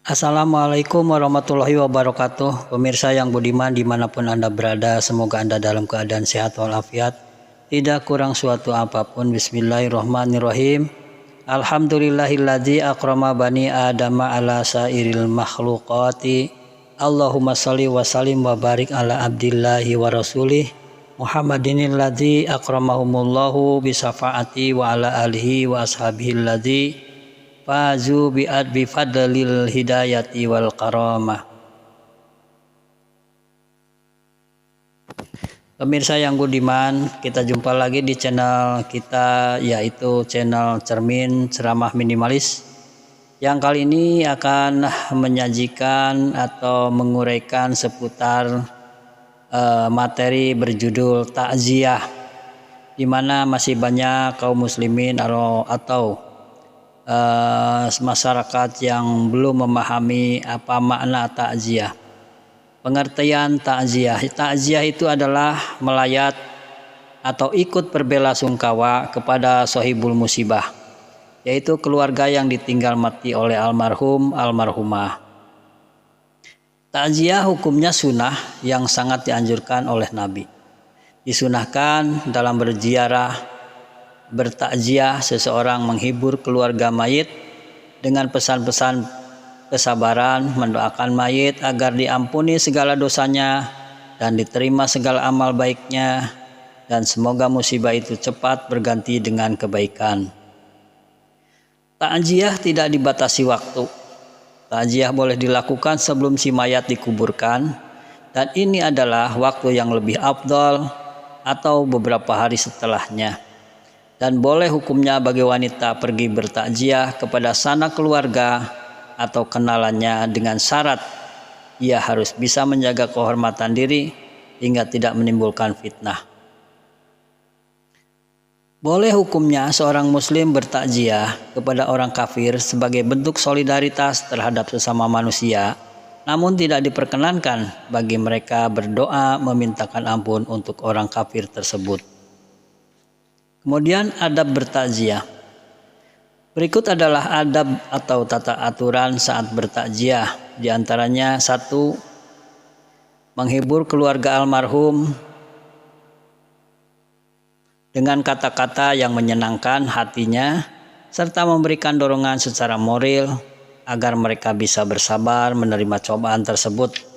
Assalamualaikum warahmatullahi wabarakatuh. Pemirsa yang budiman dimanapun Anda berada, semoga Anda dalam keadaan sehat walafiat, tidak kurang suatu apapun. Bismillahirrahmanirrahim. Alhamdulillahilladzi akrama bani adama ala sairil makhluqati. Allahumma salli wa sallim wa barik ala abdillahi wa rasulih Muhammadinilladzi akramahumullahu bisafaati wa ala alihi wa ashabihilladzi fazu bi fadlil hidayati wal karamah. Pemirsa yang budiman, kita jumpa lagi di channel kita, yaitu channel Cermin Ceramah Minimalis, yang kali ini akan menyajikan atau menguraikan seputar materi berjudul takziah, di mana masih banyak kaum muslimin atau masyarakat yang belum memahami apa makna takziah. Pengertian takziah. Takziah itu adalah melayat atau ikut berbelasungkawa kepada sohibul musibah, yaitu keluarga yang ditinggal mati oleh almarhum almarhumah. Takziah hukumnya sunnah yang sangat dianjurkan oleh Nabi. Disunahkan dalam berziarah, bertakziah seseorang menghibur keluarga mayit dengan pesan-pesan kesabaran, mendoakan mayit agar diampuni segala dosanya dan diterima segala amal baiknya, dan semoga musibah itu cepat berganti dengan kebaikan. Takziah tidak dibatasi waktu. Takziah boleh dilakukan sebelum si mayat dikuburkan, dan ini adalah waktu yang lebih afdal atau beberapa hari setelahnya. Dan boleh hukumnya bagi wanita pergi bertakziah kepada sanak keluarga atau kenalannya dengan syarat ia harus bisa menjaga kehormatan diri hingga tidak menimbulkan fitnah. Boleh hukumnya seorang muslim bertakziah kepada orang kafir sebagai bentuk solidaritas terhadap sesama manusia, namun tidak diperkenankan bagi mereka berdoa memintakan ampun untuk orang kafir tersebut. Kemudian adab bertakziah. Berikut adalah adab atau tata aturan saat bertakziah. Di antaranya 1. Menghibur keluarga almarhum dengan kata-kata yang menyenangkan hatinya, serta memberikan dorongan secara moral agar mereka bisa bersabar menerima cobaan tersebut.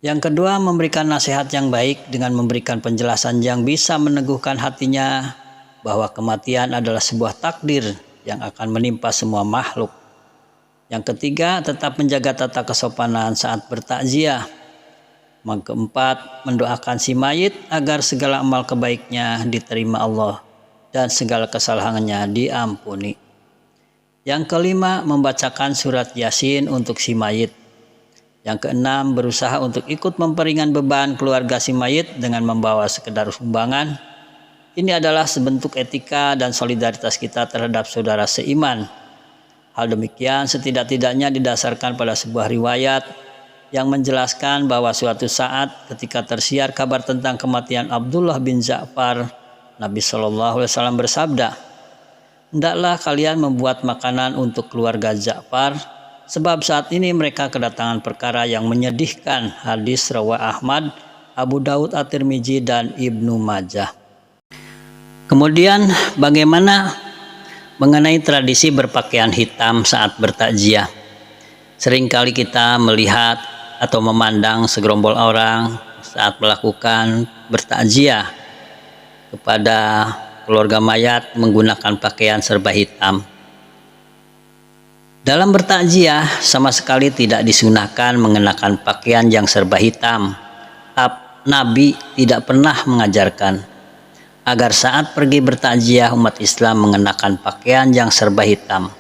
Yang kedua, memberikan nasihat yang baik dengan memberikan penjelasan yang bisa meneguhkan hatinya bahwa kematian adalah sebuah takdir yang akan menimpa semua makhluk. Yang ketiga, tetap menjaga tata kesopanan saat bertakziah. Yang keempat, mendoakan si mayit agar segala amal kebaiknya diterima Allah dan segala kesalahannya diampuni. Yang kelima, membacakan surat Yasin untuk si mayit. Yang keenam, berusaha untuk ikut memperingan beban keluarga si mayit dengan membawa sekedar sumbangan. Ini adalah sebentuk etika dan solidaritas kita terhadap saudara seiman. Hal demikian setidak-tidaknya didasarkan pada sebuah riwayat yang menjelaskan bahwa suatu saat ketika tersiar kabar tentang kematian Abdullah bin Ja'far, Nabi SAW bersabda, "Hendaklah kalian membuat makanan untuk keluarga Ja'far, sebab saat ini mereka kedatangan perkara yang menyedihkan." Hadis riwayat Ahmad, Abu Daud, At-Tirmizi, dan Ibnu Majah. Kemudian bagaimana mengenai tradisi berpakaian hitam saat bertakziah? Seringkali kita melihat atau memandang segerombol orang saat melakukan bertakziah kepada keluarga mayat menggunakan pakaian serba hitam. Dalam bertakziah sama sekali tidak disunahkan mengenakan pakaian yang serba hitam. Nabi tidak pernah mengajarkan agar saat pergi bertakziah umat Islam mengenakan pakaian yang serba hitam.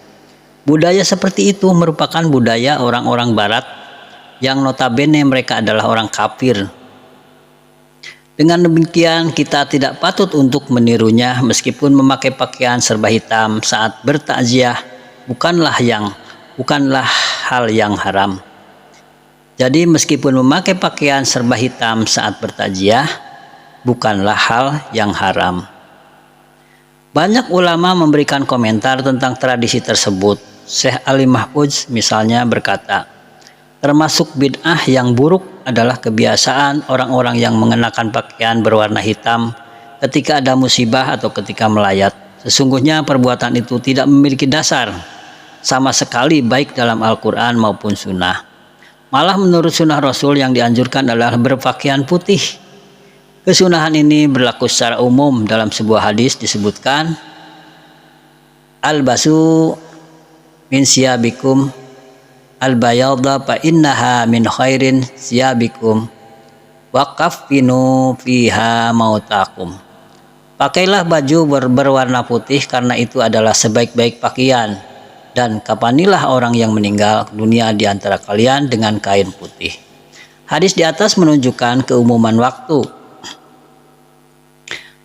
Budaya seperti itu merupakan budaya orang-orang barat yang notabene mereka adalah orang kafir. Dengan demikian kita tidak patut untuk menirunya, meskipun memakai pakaian serba hitam saat bertakziah bukanlah hal yang haram. Jadi meskipun memakai pakaian serba hitam saat bertakziah bukanlah hal yang haram. Banyak ulama memberikan komentar tentang tradisi tersebut. Syekh Ali Mahfudz misalnya berkata, termasuk bid'ah yang buruk adalah kebiasaan orang-orang yang mengenakan pakaian berwarna hitam ketika ada musibah atau ketika melayat. Sesungguhnya perbuatan itu tidak memiliki dasar sama sekali baik dalam Al-Quran maupun Sunnah. Malah menurut Sunnah Rasul yang dianjurkan adalah berpakaian putih. Kesunahan ini berlaku secara umum. Dalam sebuah hadis disebutkan, Al-basu min siyabikum al-bayadha fa innaha min khairin siyabikum wa kaffinu fiha mautakum. Pakailah baju berwarna putih karena itu adalah sebaik-baik pakaian, dan kafanilah orang yang meninggal dunia di antara kalian dengan kain putih. Hadis di atas menunjukkan keumuman waktu.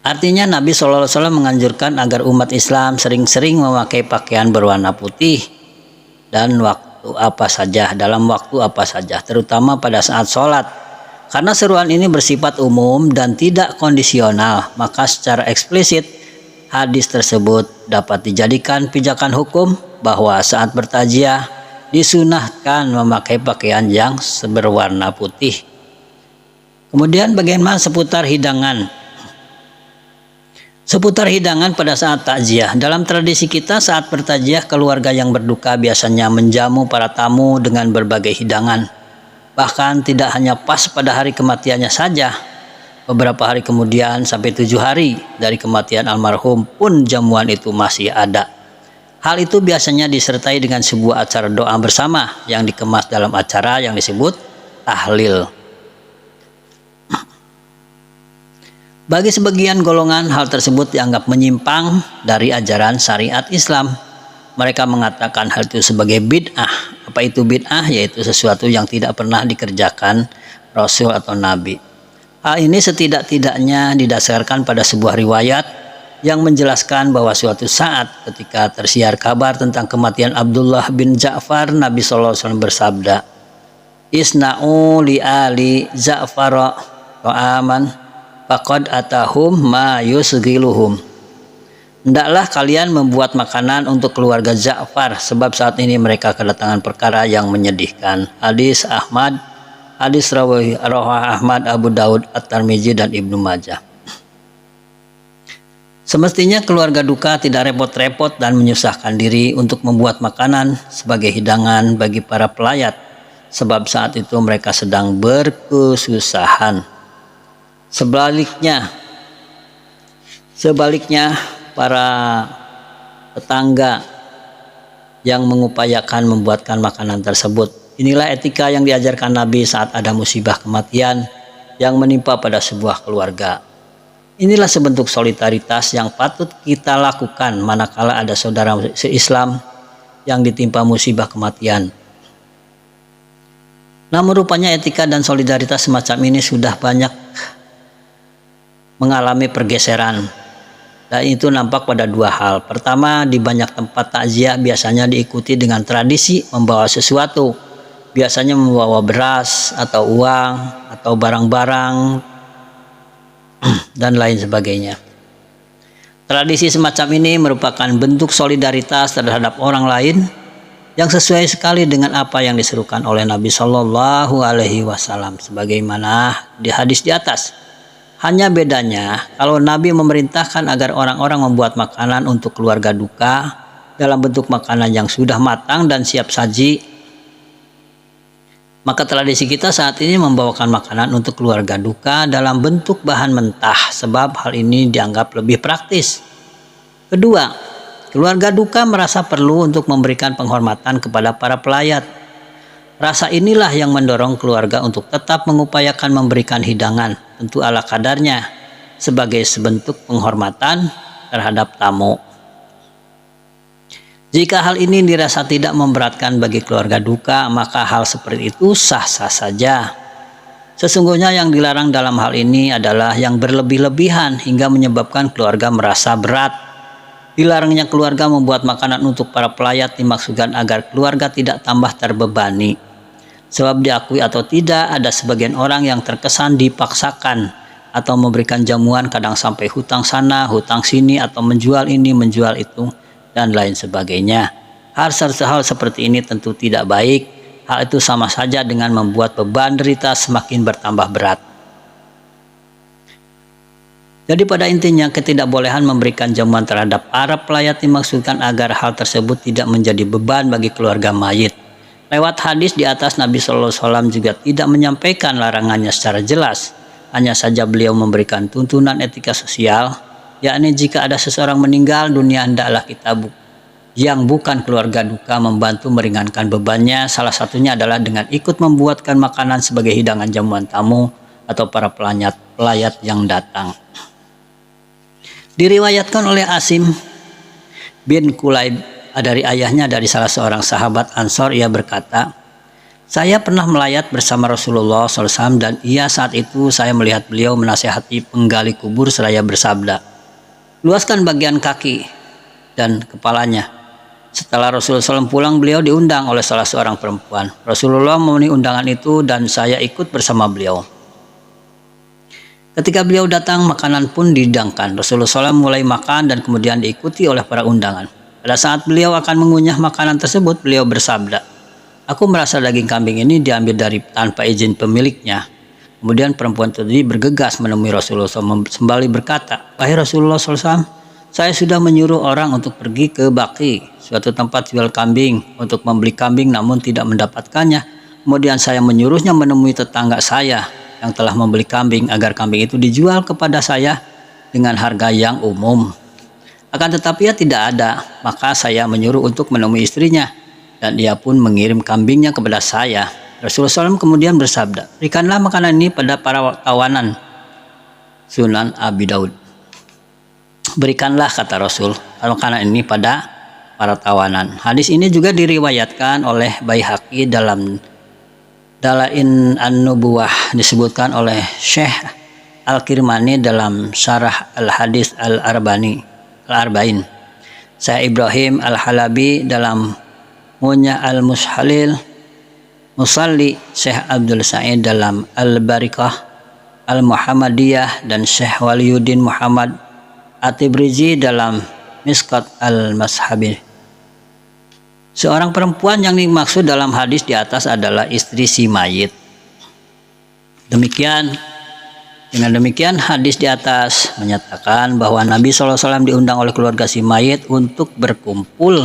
Artinya Nabi SAW menganjurkan agar umat Islam sering-sering memakai pakaian berwarna putih dan dalam waktu apa saja, terutama pada saat sholat. Karena seruan ini bersifat umum dan tidak kondisional, maka secara eksplisit hadis tersebut dapat dijadikan pijakan hukum bahwa saat bertaziah disunahkan memakai pakaian yang berwarna putih. Kemudian bagaimana seputar hidangan? Seputar hidangan pada saat takziah. Dalam tradisi kita saat bertakziah, keluarga yang berduka biasanya menjamu para tamu dengan berbagai hidangan. Bahkan tidak hanya pas pada hari kematiannya saja. Beberapa hari kemudian sampai 7 hari dari kematian almarhum pun jamuan itu masih ada. Hal itu biasanya disertai dengan sebuah acara doa bersama yang dikemas dalam acara yang disebut tahlil. Bagi sebagian golongan, hal tersebut dianggap menyimpang dari ajaran syariat Islam. Mereka mengatakan hal itu sebagai bid'ah. Apa itu bid'ah? Yaitu sesuatu yang tidak pernah dikerjakan Rasul atau Nabi. Hal ini setidak-tidaknya didasarkan pada sebuah riwayat yang menjelaskan bahwa suatu saat ketika tersiar kabar tentang kematian Abdullah bin Ja'far, Nabi SAW bersabda, Isna'u li ali Ja'far ta'aman faqad atahum ma yusghiluhum. Hendaklah kalian membuat makanan untuk keluarga Ja'far, sebab saat ini mereka kedatangan perkara yang menyedihkan. Hadis rawah Ahmad, Abu Daud, At-Tirmidzi dan Ibnu Majah. Semestinya keluarga duka tidak repot-repot dan menyusahkan diri untuk membuat makanan sebagai hidangan bagi para pelayat, sebab saat itu mereka sedang berkesusahan. Sebaliknya para tetangga yang mengupayakan membuatkan makanan tersebut. Inilah etika yang diajarkan Nabi saat ada musibah kematian yang menimpa pada sebuah keluarga. Inilah sebentuk solidaritas yang patut kita lakukan manakala ada saudara se-Islam yang ditimpa musibah kematian. Namun rupanya etika dan solidaritas semacam ini sudah banyak mengalami pergeseran, dan itu nampak pada dua hal. Pertama, di banyak tempat takziah biasanya diikuti dengan tradisi membawa sesuatu, biasanya membawa beras atau uang atau barang-barang dan lain sebagainya. Tradisi semacam ini merupakan bentuk solidaritas terhadap orang lain yang sesuai sekali dengan apa yang diserukan oleh Nabi Shallallahu Alaihi Wasallam sebagaimana di hadis di atas. Hanya bedanya kalau Nabi memerintahkan agar orang-orang membuat makanan untuk keluarga duka dalam bentuk makanan yang sudah matang dan siap saji, maka tradisi kita saat ini membawakan makanan untuk keluarga duka dalam bentuk bahan mentah, sebab hal ini dianggap lebih praktis. Kedua, keluarga duka merasa perlu untuk memberikan penghormatan kepada para pelayat. Rasa inilah yang mendorong keluarga untuk tetap mengupayakan memberikan hidangan, tentu ala kadarnya, sebagai sebentuk penghormatan terhadap tamu. Jika hal ini dirasa tidak memberatkan bagi keluarga duka, maka hal seperti itu sah-sah saja. Sesungguhnya yang dilarang dalam hal ini adalah yang berlebih-lebihan hingga menyebabkan keluarga merasa berat. Dilarangnya keluarga membuat makanan untuk para pelayat dimaksudkan agar keluarga tidak tambah terbebani. Sebab diakui atau tidak, ada sebagian orang yang terkesan dipaksakan atau memberikan jamuan, kadang sampai hutang sana, hutang sini, atau menjual ini, menjual itu, dan lain sebagainya. Hal seperti ini tentu tidak baik. Hal itu sama saja dengan membuat beban derita semakin bertambah berat. Jadi pada intinya ketidakbolehan memberikan jamuan terhadap para pelayat dimaksudkan agar hal tersebut tidak menjadi beban bagi keluarga mayit. Lewat hadis di atas, Nabi SAW juga tidak menyampaikan larangannya secara jelas. Hanya saja beliau memberikan tuntunan etika sosial, yakni jika ada seseorang meninggal dunia hendaklah kita yang bukan keluarga duka membantu meringankan bebannya. Salah satunya adalah dengan ikut membuatkan makanan sebagai hidangan jamuan tamu atau para pelayat yang datang. Diriwayatkan oleh Asim bin Kulaib dari ayahnya dari salah seorang sahabat Ansor, ia berkata, saya pernah melayat bersama Rasulullah SAW dan saat itu saya melihat beliau menasihati penggali kubur seraya bersabda, luaskan bagian kaki dan kepalanya. Setelah Rasulullah SAW pulang, beliau diundang oleh salah seorang perempuan. Rasulullah memenuhi undangan itu dan saya ikut bersama beliau. Ketika beliau datang, makanan pun dihidangkan. Rasulullah SAW mulai makan dan kemudian diikuti oleh para undangan. Pada saat beliau akan mengunyah makanan tersebut, beliau bersabda, aku merasa daging kambing ini diambil tanpa izin pemiliknya. Kemudian perempuan tadi bergegas menemui Rasulullah SAW sembari berkata, wahai Rasulullah SAW, saya sudah menyuruh orang untuk pergi ke Baqi, suatu tempat jual kambing, untuk membeli kambing namun tidak mendapatkannya. Kemudian saya menyuruhnya menemui tetangga saya yang telah membeli kambing agar kambing itu dijual kepada saya dengan harga yang umum. Akan tetapi ia tidak ada, maka saya menyuruh untuk menemui istrinya dan ia pun mengirim kambingnya kepada saya. Rasulullah SAW kemudian bersabda, berikanlah makanan ini pada para tawanan. Sunan Abi Daud. Berikanlah, kata Rasul, makanan ini pada para tawanan. Hadis ini juga diriwayatkan oleh Baihaqi dalam Dalain An-Nubuwah, disebutkan oleh Syekh Al-Kirmani dalam Syarah Al-Hadis Al-Arba'in. Syekh Ibrahim Al-Halabi dalam Munya Al-Musalli, Syekh Abdul Sa'id dalam Al-Barikah Al-Muhammadiyah dan Syekh Waliyuddin Muhammad At-Tibrizi dalam Miskat Al-Mashabi. Seorang perempuan yang dimaksud dalam hadis di atas adalah istri si mayit. Dengan demikian hadis di atas menyatakan bahwa Nabi SAW diundang oleh keluarga si mayit untuk berkumpul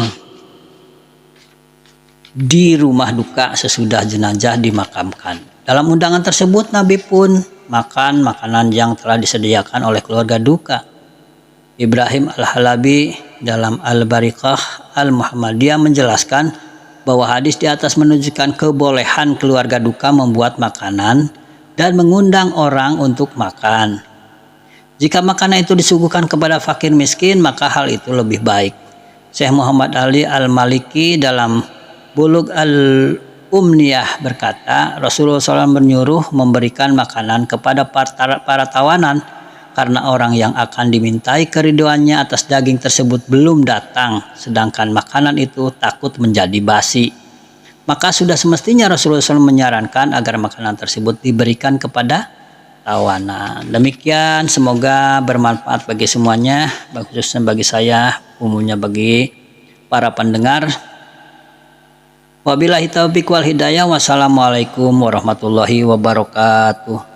di rumah duka sesudah jenazah dimakamkan. Dalam undangan tersebut Nabi pun makan makanan yang telah disediakan oleh keluarga duka. Ibrahim Al-Halabi dalam Al-Barikah Al-Muhammadiyah menjelaskan bahwa hadis di atas menunjukkan kebolehan keluarga duka membuat makanan dan mengundang orang untuk makan. Jika makanan itu disuguhkan kepada fakir miskin, maka hal itu lebih baik. Syekh Muhammad Ali Al-Maliki dalam Bulugh Al-Umniyah berkata, Rasulullah SAW menyuruh memberikan makanan kepada para tawanan karena orang yang akan dimintai keriduannya atas daging tersebut belum datang, sedangkan makanan itu takut menjadi basi. Maka sudah semestinya Rasulullah SAW menyarankan agar makanan tersebut diberikan kepada tawanan. Demikian, semoga bermanfaat bagi semuanya, khususnya bagi saya, umumnya bagi para pendengar. Wabillahi taufiq wal hidayah. Wassalamualaikum warahmatullahi wabarakatuh.